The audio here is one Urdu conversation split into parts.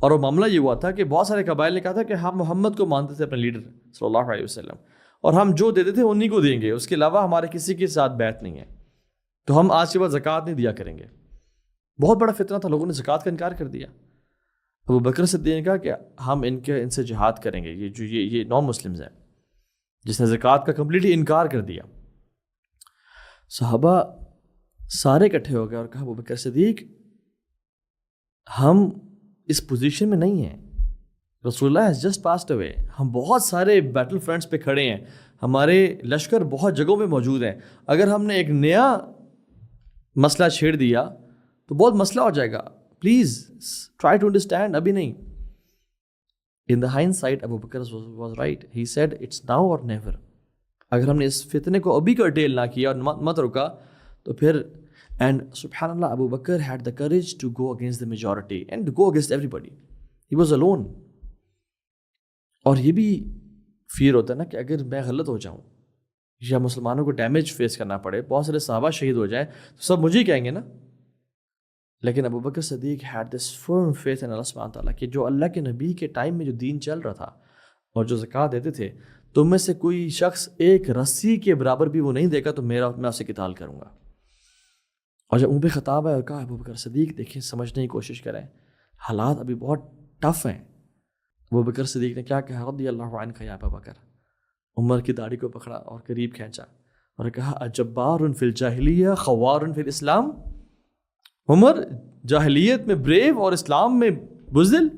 اور وہ معاملہ یہ ہوا تھا کہ بہت سارے قبائل نے کہا تھا کہ ہم محمد کو مانتے تھے اپنے لیڈر صلی اللہ علیہ وسلم، اور ہم جو دیتے تھے انہیں کو دیں گے، اس کے علاوہ ہمارے کسی کے ساتھ بیعت نہیں ہے، تو ہم آج کے بعد زکوٰۃ نہیں دیا کریں گے۔ بہت بڑا فتنہ تھا، لوگوں نے زکوٰۃ کا انکار کر دیا۔ ابو بکر صدیق نے کہا کہ ہم ان سے جہاد کریں گے، یہ نان مسلمز ہیں، جس نے زکوٰۃ کا کمپلیٹلی انکار کر دیا۔ صحابہ سارے اکٹھے ہو گئے اور کہا ابو بکر صدیق ہم اس پوزیشن میں نہیں ہیں، رسول اللہ ہیز جسٹ پاسڈ اوے، ہم بہت سارے بیٹل فرنٹس پہ کھڑے ہیں، ہمارے لشکر بہت جگہوں پہ موجود ہیں، اگر ہم نے ایک نیا مسئلہ چھیڑ دیا تو بہت مسئلہ ہو جائے گا، پلیز ٹرائی ٹو انڈرسٹینڈ، ابھی نہیں۔ In the hindsight Abu Bakr was right, he said it's now or never, اگر ہم نے اس فتنے کو ابھی کرٹیل نہ کیا اور مت رکا تو پھر، اینڈ سبحان اللہ Abu Bakr had the courage to go against the majority and go against everybody, he was alone۔ اور یہ بھی فیئر ہوتا ہے نا کہ اگر میں غلط ہو جاؤں یا مسلمانوں کو ڈیمیج فیس کرنا پڑے، بہت سارے صحابہ شہید ہو جائیں تو سب مجھے ہی کہیں گے نا۔ لیکن ابو بکر صدیق had this firm faith in اللہ سبحانہ تعالیٰ کہ جو اللہ کے نبی کے ٹائم میں جو دین چل رہا تھا اور جو زکوٰۃ دیتے تھے، تم میں سے کوئی شخص ایک رسی کے برابر بھی وہ نہیں دے گا تو میں اسے قتال کروں گا۔ اور جب عمر خطاب ہے اور کہا ابو بکر صدیق دیکھیں سمجھنے کی کوشش کریں، حالات ابھی بہت ٹف ہیں۔ ابو بکر صدیق نے کیا کہا، رضی اللہ عنہ یا ابا بکر، عمر کی داڑھی کو پکڑا اور قریب کھینچا اور کہا اجبار فی الجاہلیہ خوار فی الاسلام، عمر جاہلیت میں بریو اور اسلام میں بزدل۔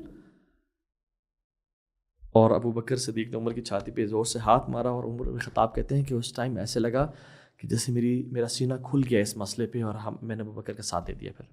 اور ابو بکر صدیق نے عمر کی چھاتی پہ زور سے ہاتھ مارا، اور عمر بن خطاب کہتے ہیں کہ اس ٹائم ایسے لگا کہ جیسے میرا سینہ کھل گیا اس مسئلے پہ، اور میں نے ابو بکر کا ساتھ دے دیا پھر۔